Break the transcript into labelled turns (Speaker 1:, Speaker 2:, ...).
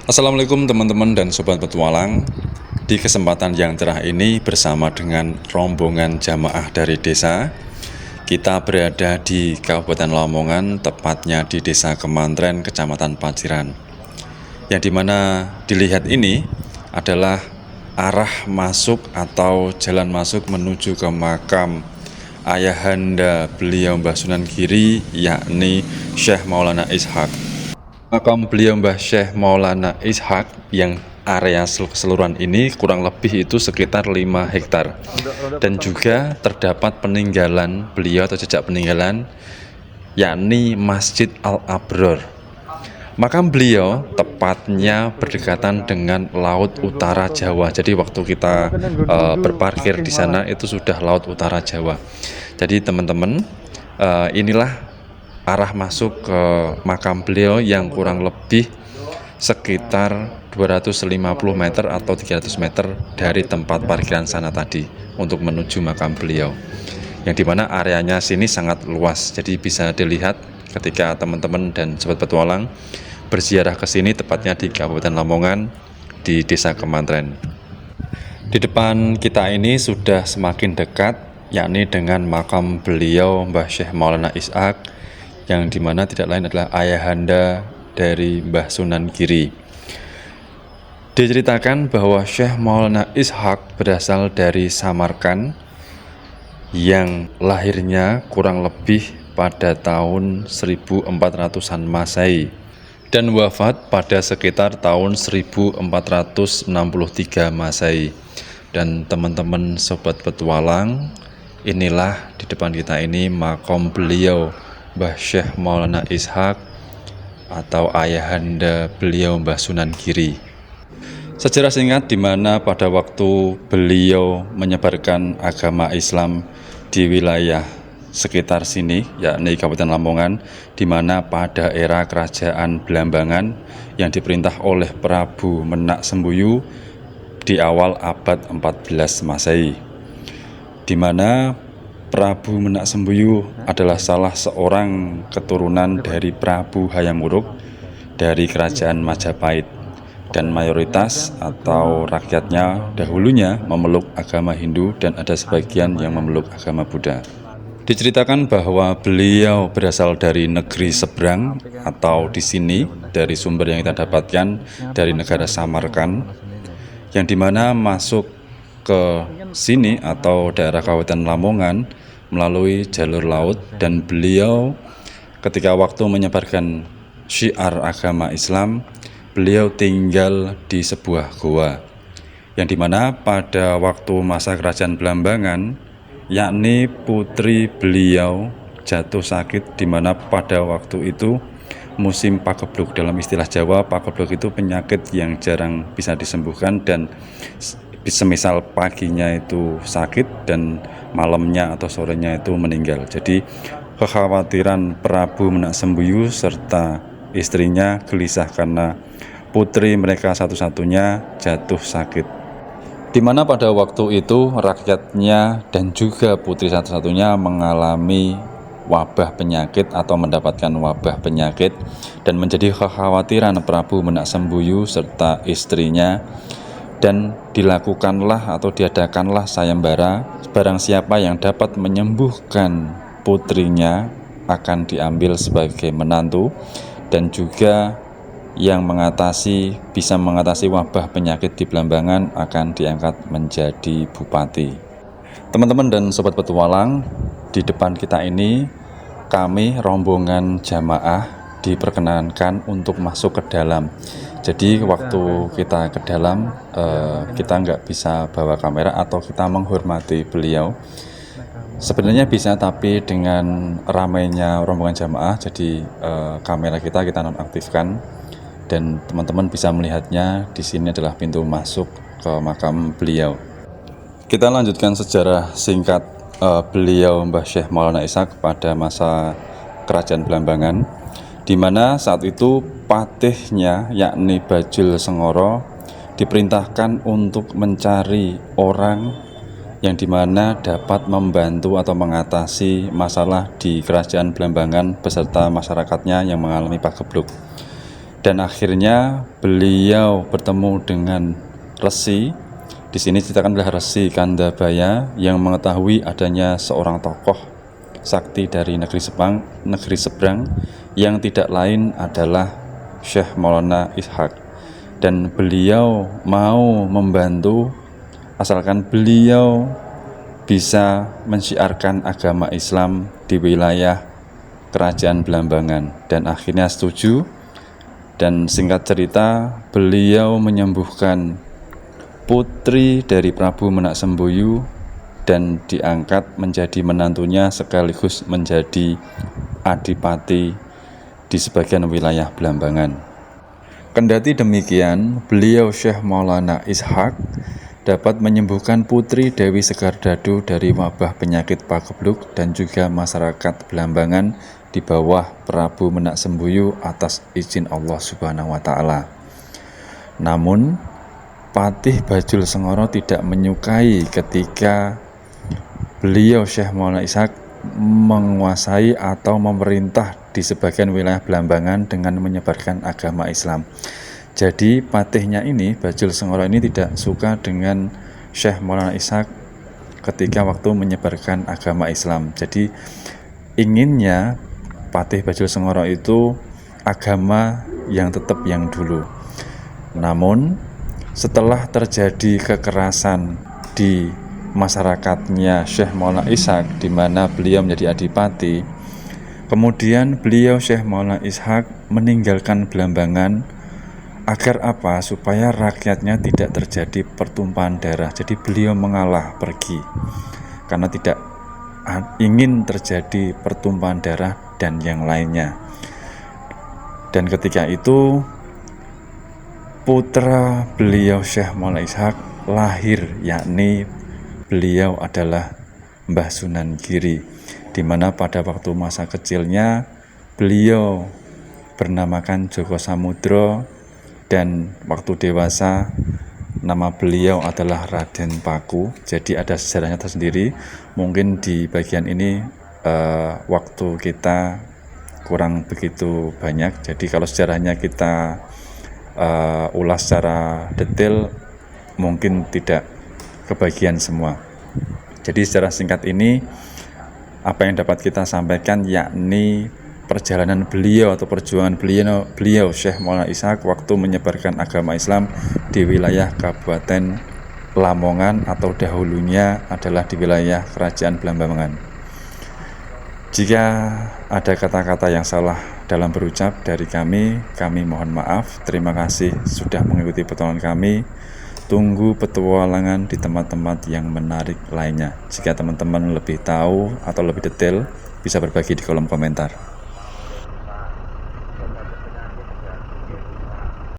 Speaker 1: Assalamualaikum teman-teman dan sobat petualang. Di kesempatan yang cerah ini bersama dengan rombongan jamaah dari desa, kita berada di Kabupaten Lamongan, tepatnya di Desa Kemantren, Kecamatan Paciran. Yang dimana dilihat ini adalah arah masuk atau jalan masuk menuju ke makam ayahanda beliau Mbah Sunan Giri, yakni Syekh Maulana Ishaq. Makam beliau Mbah Syekh Maulana Ishaq yang area keseluruhan ini kurang lebih itu sekitar 5 hektar. Dan juga terdapat peninggalan beliau atau jejak peninggalan, yakni Masjid Al-Abror. Makam beliau tepatnya berdekatan dengan Laut Utara Jawa. Jadi waktu kita berparkir di sana itu sudah Laut Utara Jawa. Jadi teman-teman, inilah arah masuk ke makam beliau yang kurang lebih sekitar 250 meter atau 300 meter dari tempat parkiran sana tadi untuk menuju makam beliau, yang dimana areanya sini sangat luas. Jadi bisa dilihat ketika teman-teman dan sobat petualang berziarah ke sini, tepatnya di Kabupaten Lamongan, di Desa Kemantren. Di depan kita ini sudah semakin dekat, yakni dengan makam beliau Mbah Syekh Maulana Ishaq, yang dimana tidak lain adalah ayahanda dari Mbah Sunan Giri. Diceritakan bahwa Syekh Maulana Ishaq berasal dari Samarkand, yang lahirnya kurang lebih pada tahun 1400-an Masehi dan wafat pada sekitar tahun 1463 Masehi. Dan teman-teman sobat petualang, inilah di depan kita ini makam beliau Mbah Syekh Maulana Ishaq atau ayahanda beliau Mbah Sunan Giri. Sejarah singkat di mana pada waktu beliau menyebarkan agama Islam di wilayah sekitar sini, yakni Kabupaten Lamongan, di mana pada era kerajaan Blambangan yang diperintah oleh Prabu Menak Sembuyu di awal abad 14 Masehi, di mana Prabu Menak Sembuyu adalah salah seorang keturunan dari Prabu Hayam Wuruk dari kerajaan Majapahit, dan mayoritas atau rakyatnya dahulunya memeluk agama Hindu dan ada sebagian yang memeluk agama Buddha. Diceritakan bahwa beliau berasal dari negeri seberang atau di sini dari sumber yang kita dapatkan dari negara Samarkand, yang dimana masuk ke sini atau daerah Kabupaten Lamongan melalui jalur laut, dan beliau ketika waktu menyebarkan syiar agama Islam, beliau tinggal di sebuah goa, yang dimana pada waktu masa kerajaan Blambangan, yakni putri beliau jatuh sakit, dimana pada waktu itu musim pagebluk. Dalam istilah Jawa, pagebluk itu penyakit yang jarang bisa disembuhkan, dan semisal paginya itu sakit dan malamnya atau sorenya itu meninggal. Jadi kekhawatiran Prabu Menak Sembuyu serta istrinya gelisah karena putri mereka satu-satunya jatuh sakit, di mana pada waktu itu rakyatnya dan juga putri satu-satunya mengalami wabah penyakit atau mendapatkan wabah penyakit, dan menjadi kekhawatiran Prabu Menak Sembuyu serta istrinya, dan dilakukanlah atau diadakanlah sayembara, barang siapa yang dapat menyembuhkan putrinya akan diambil sebagai menantu, dan juga yang bisa mengatasi wabah penyakit di Blambangan akan diangkat menjadi bupati. Teman-teman dan sobat petualang, di depan kita ini kami rombongan jamaah diperkenankan untuk masuk ke dalam. Jadi waktu kita ke dalam, kita nggak bisa bawa kamera atau kita menghormati beliau. Sebenarnya bisa, tapi dengan ramainya rombongan jamaah, jadi kamera kita nonaktifkan, dan teman-teman bisa melihatnya. Di sini adalah pintu masuk ke makam beliau. Kita lanjutkan sejarah singkat beliau Mbah Syekh Maulana Ishaq pada masa kerajaan Blambangan, di mana saat itu patihnya yakni Bajul Sengoro diperintahkan untuk mencari orang yang dimana dapat membantu atau mengatasi masalah di kerajaan Blambangan beserta masyarakatnya yang mengalami pagebluk. Dan akhirnya beliau bertemu dengan Resi. Di sini ceritakan adalah Resi Kandabaya yang mengetahui adanya seorang tokoh sakti dari negeri seberang yang tidak lain adalah Syekh Maulana Ishaq. Dan beliau mau membantu asalkan beliau bisa mensyiarkan agama Islam di wilayah Kerajaan Blambangan, dan akhirnya setuju. Dan singkat cerita, beliau menyembuhkan putri dari Prabu Menak Semboyu dan diangkat menjadi menantunya sekaligus menjadi adipati di sebagian wilayah Blambangan. Kendati demikian, beliau Syekh Maulana Ishaq dapat menyembuhkan putri Dewi Segardadu dari wabah penyakit pagebluk dan juga masyarakat Blambangan di bawah Prabu Menak Semboyu atas izin Allah Subhanahu wa Ta'ala. Namun, Patih Bajul Sengoro tidak menyukai ketika beliau Syekh Maulana Ishaq menguasai atau memerintah di sebagian wilayah Blambangan dengan menyebarkan agama Islam. Jadi patihnya ini, Bajul Sengoro ini tidak suka dengan Syekh Maulana Ishaq ketika waktu menyebarkan agama Islam. Jadi inginnya Patih Bajul Sengoro itu agama yang tetap yang dulu. Namun setelah terjadi kekerasan di masyarakatnya Syekh Maulana Ishaq, di mana beliau menjadi adipati, kemudian beliau Syekh Maulana Ishaq meninggalkan Blambangan. Agar apa? Supaya rakyatnya tidak terjadi pertumpahan darah. Jadi beliau mengalah pergi karena tidak ingin terjadi pertumpahan darah dan yang lainnya. Dan ketika itu putra beliau Syekh Maulana Ishaq lahir, yakni beliau adalah Mbah Sunan Giri, di mana pada waktu masa kecilnya beliau bernamakan Joko Samudro, dan waktu dewasa nama beliau adalah Raden Paku. Jadi ada sejarahnya tersendiri. Mungkin di bagian ini waktu kita kurang begitu banyak, jadi kalau sejarahnya kita ulas secara detail mungkin tidak kebagian semua. Jadi secara singkat ini apa yang dapat kita sampaikan yakni perjalanan beliau atau perjuangan beliau Syekh Maulana Ishaq waktu menyebarkan agama Islam di wilayah Kabupaten Lamongan atau dahulunya adalah di wilayah Kerajaan Blambangan. Jika ada kata-kata yang salah dalam berucap dari kami mohon maaf. Terima kasih sudah mengikuti petualangan kami. Tunggu petualangan di tempat-tempat yang menarik lainnya. Jika teman-teman lebih tahu atau lebih detail, bisa berbagi di kolom komentar.